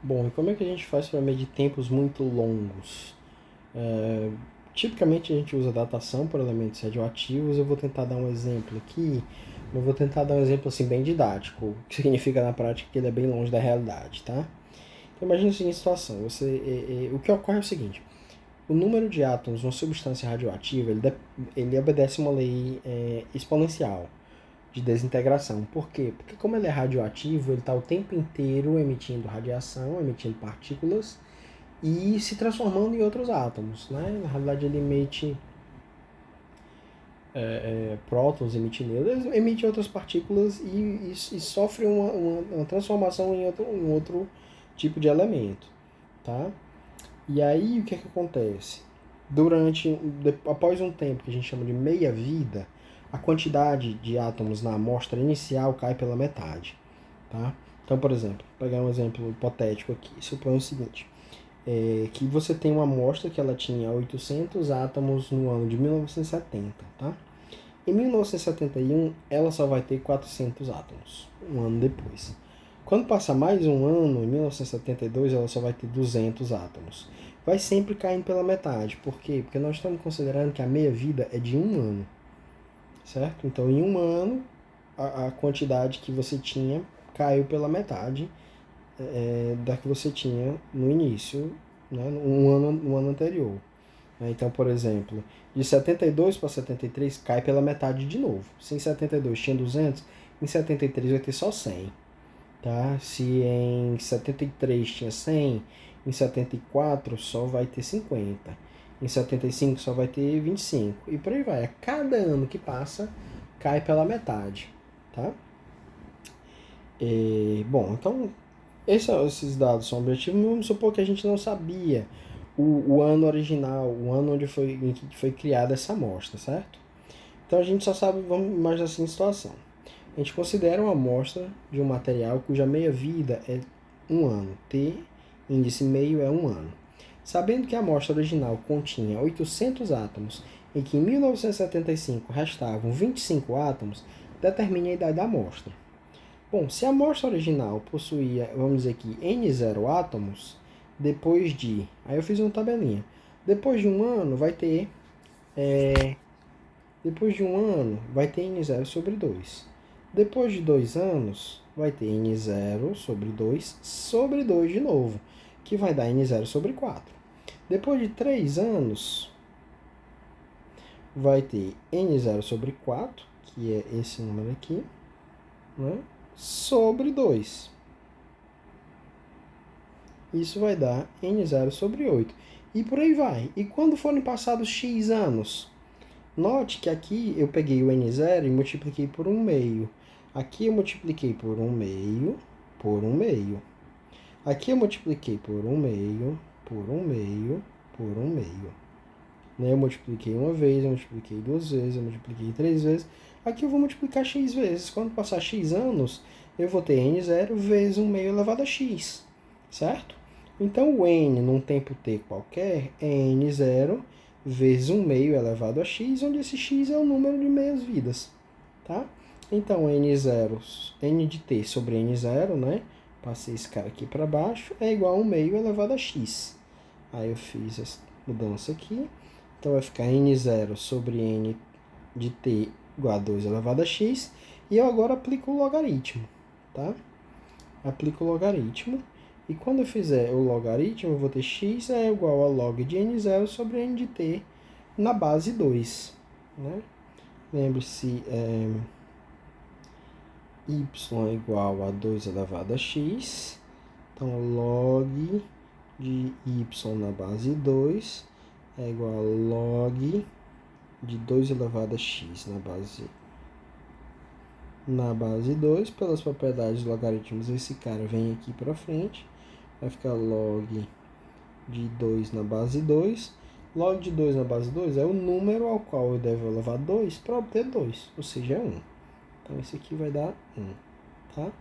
Bom, e como é que a gente faz para medir tempos muito longos? É, Tipicamente a gente usa datação por elementos radioativos. Eu vou tentar dar um exemplo aqui, mas vou tentar dar um exemplo assim bem didático, o que significa na prática que ele é bem longe da realidade, tá? Então imagine a seguinte situação, o que ocorre é o seguinte, o número de átomos de uma substância radioativa, ele obedece uma lei exponencial de desintegração. Por quê? Porque como ele é radioativo, ele está o tempo inteiro emitindo radiação, emitindo partículas e se transformando em outros átomos, né? Na realidade ele emite prótons, emite nêutrons, emite outras partículas e sofre uma transformação em outro tipo de elemento, tá? E aí o que é que acontece? Após um tempo que a gente chama de meia-vida, a quantidade de átomos na amostra inicial cai pela metade, tá? Então, por exemplo, vou pegar um exemplo hipotético aqui. Suponha o seguinte, que você tem uma amostra que ela tinha 800 átomos no ano de 1970, tá? Em 1971, ela só vai ter 400 átomos, um ano depois. Quando passar mais um ano, em 1972, ela só vai ter 200 átomos. Vai sempre caindo pela metade. Por quê? Porque nós estamos considerando que a meia-vida é de um ano, certo? Então, em um ano, a quantidade que você tinha caiu pela metade da que você tinha no início, né? Um ano anterior. Então, por exemplo, de 72 para 73 cai pela metade de novo. Se em 72 tinha 200, em 73 vai ter só 100. Tá? Se em 73 tinha 100, em 74 só vai ter 50. Em 75 só vai ter 25. E por aí vai. A cada ano que passa, cai pela metade. Tá? Bom, então esses dados são objetivos, mas vamos supor que a gente não sabia o ano original, o ano em que foi criada essa amostra, certo? Então a gente só sabe, vamos imaginar assim situação. A gente considera uma amostra de um material cuja meia-vida é um ano. T, índice meio, é um ano. Sabendo que a amostra original continha 800 átomos e que em 1975 restavam 25 átomos, determine a idade da amostra. Bom, se a amostra original possuía, vamos dizer aqui, N0 átomos, depois de... Aí eu fiz uma tabelinha. Depois de um ano vai ter... Depois de um ano vai ter N0 sobre 2. Depois de 2 anos vai ter N0 sobre 2 de novo, que vai dar N0 sobre 4. Depois de 3 anos vai ter N0 sobre 4, que é esse número aqui, né? Sobre 2. Isso vai dar N0 sobre 8. E por aí vai. E quando forem passados X anos, note que aqui eu peguei o N0 e multipliquei por 1 meio. Aqui eu multipliquei por 1 meio, por 1 meio. Aqui eu multipliquei por 1 meio, por 1 meio, por 1 meio. Né? Eu multipliquei uma vez, eu multipliquei duas vezes, eu multipliquei três vezes. Aqui eu vou multiplicar x vezes. Quando passar x anos, eu vou ter n0 vezes 1 meio elevado a x. Certo? Então, o n num tempo t qualquer é n0 vezes 1 meio elevado a x, onde esse x é o número de meias vidas. Tá? Então, n0, n de t sobre n0, né? Passei esse cara aqui para baixo, é igual a 1 meio elevado a x. Aí eu fiz essa mudança aqui. Então, vai ficar n0 sobre n de t igual a 2 elevado a x. E eu agora aplico o logaritmo. Tá? Aplico o logaritmo. E quando eu fizer o logaritmo, eu vou ter x é igual a log de n0 sobre n de t na base 2. Né? Lembre-se, y é igual a 2 elevado a x. Então, log de y na base 2 é igual a log de 2 elevado a x na base 2. Pelas propriedades de logaritmos, esse cara vem aqui para frente. Vai ficar log de 2 na base 2. Log de 2 na base 2 é o número ao qual eu devo elevar 2 para obter 2, ou seja, é 1. Então, esse aqui vai dar 1. Tá?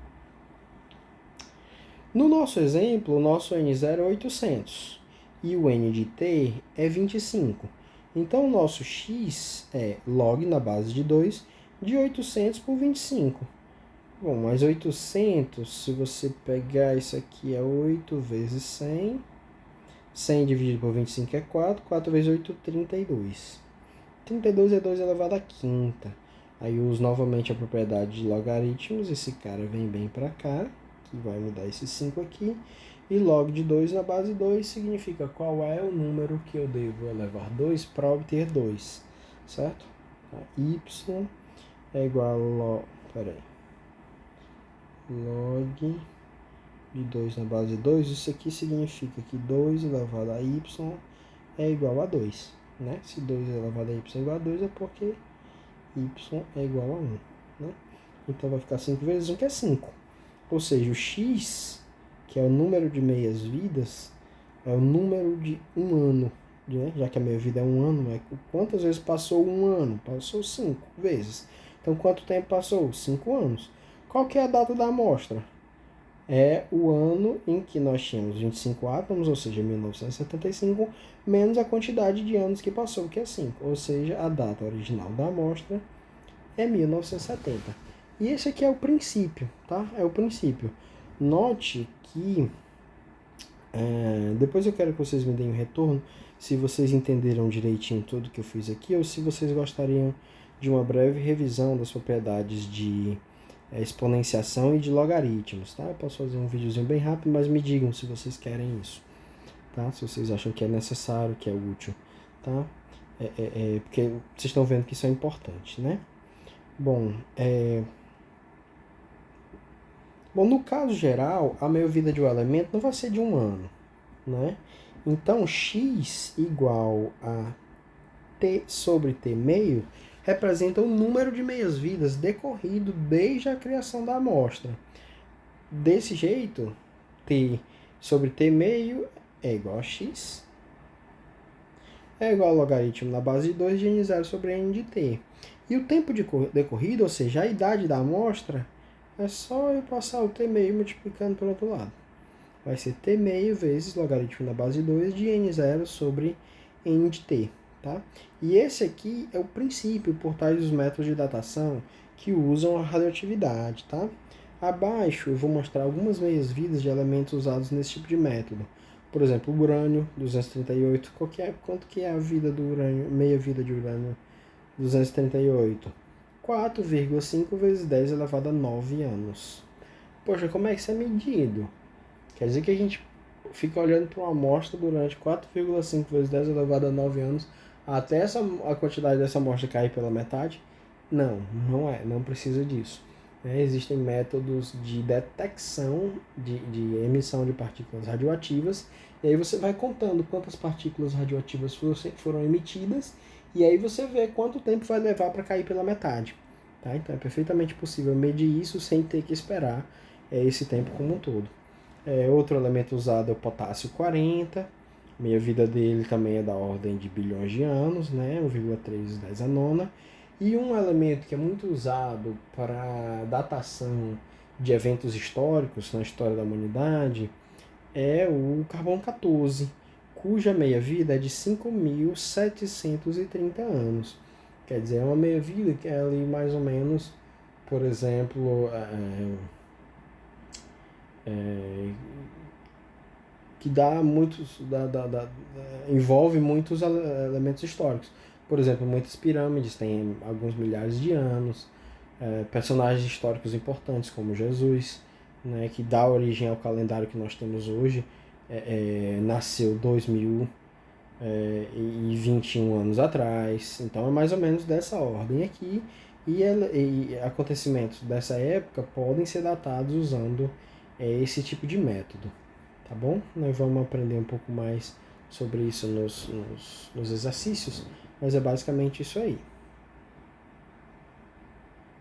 No nosso exemplo, o nosso N0 é 800 e o N de T é 25. Então, o nosso X é log na base de 2 de 800 por 25. Bom, mais 800, se você pegar isso aqui é 8 vezes 100. 100 dividido por 25 é 4. 4 vezes 8, 32. 32 é 2 elevado a quinta. Aí eu uso novamente a propriedade de logaritmos. Esse cara vem bem para cá, que vai me dar esse 5 aqui. E log de 2 na base 2 significa qual é o número que eu devo elevar 2 para obter 2. Certo? Y é igual a log de 2 na base 2. Isso aqui significa que 2 elevado a y é igual a 2. Né? Se 2 elevado a y é igual a 2 é porque y é igual a 1. Né? Então vai ficar 5 vezes 1, que é 5. Ou seja, o x, que é o número de meias-vidas, é o número de um ano. Né? Já que a meia-vida é um ano, né? Quantas vezes passou um ano? Passou 5 vezes. Então, quanto tempo passou? 5 anos. Qual que é a data da amostra? É o ano em que nós tínhamos 25 átomos, ou seja, 1975, menos a quantidade de anos que passou, que é 5. Ou seja, a data original da amostra é 1970. E esse aqui é o princípio, tá? É o princípio. Note que... depois eu quero que vocês me deem um retorno, se vocês entenderam direitinho tudo que eu fiz aqui, ou se vocês gostariam de uma breve revisão das propriedades de exponenciação e de logaritmos, tá? Eu posso fazer um videozinho bem rápido, mas me digam se vocês querem isso, tá? Se vocês acham que é necessário, que é útil, tá? Porque vocês estão vendo que isso é importante, né? Bom, no caso geral, a meia-vida de um elemento não vai ser de um ano, né? Então, x igual a t sobre t meio representa o número de meias-vidas decorrido desde a criação da amostra. Desse jeito, t sobre t meio é igual a x, é igual ao logaritmo na base de 2 de n0 sobre n de t. E o tempo de decorrido, ou seja, a idade da amostra, é só eu passar o t meio multiplicando pelo outro lado. Vai ser t meio vezes logaritmo na base de 2 de n0 sobre n de t. Tá? E esse aqui é o princípio por trás dos métodos de datação que usam a radioatividade. Tá? Abaixo eu vou mostrar algumas meias-vidas de elementos usados nesse tipo de método. Por exemplo, o urânio 238. Quanto que é a vida do urânio, meia-vida de urânio 238? 4,5 vezes 10 elevado a 9 anos. Poxa, como é que isso é medido? Quer dizer que a gente fica olhando para uma amostra durante 4,5 vezes 10 elevado a 9 anos até a quantidade dessa amostra cair pela metade? Não, não precisa disso. Existem métodos de detecção de emissão de partículas radioativas, e aí você vai contando quantas partículas radioativas foram emitidas, e aí você vê quanto tempo vai levar para cair pela metade. Tá? Então é perfeitamente possível medir isso sem ter que esperar esse tempo como um todo. Outro elemento usado é o potássio 40, meia-vida dele também é da ordem de bilhões de anos, né? 1,3 10 a nona. E um elemento que é muito usado para datação de eventos históricos na história da humanidade é o carbono 14, cuja meia-vida é de 5.730 anos. Quer dizer, é uma meia-vida que é ali mais ou menos, por exemplo, que envolve muitos elementos históricos. Por exemplo, muitas pirâmides têm alguns milhares de anos, personagens históricos importantes como Jesus, né, que dá origem ao calendário que nós temos hoje, nasceu 2021 anos atrás. Então é mais ou menos dessa ordem aqui, e acontecimentos dessa época podem ser datados usando esse tipo de método. Tá bom? Nós vamos aprender um pouco mais sobre isso nos exercícios, mas é basicamente isso aí.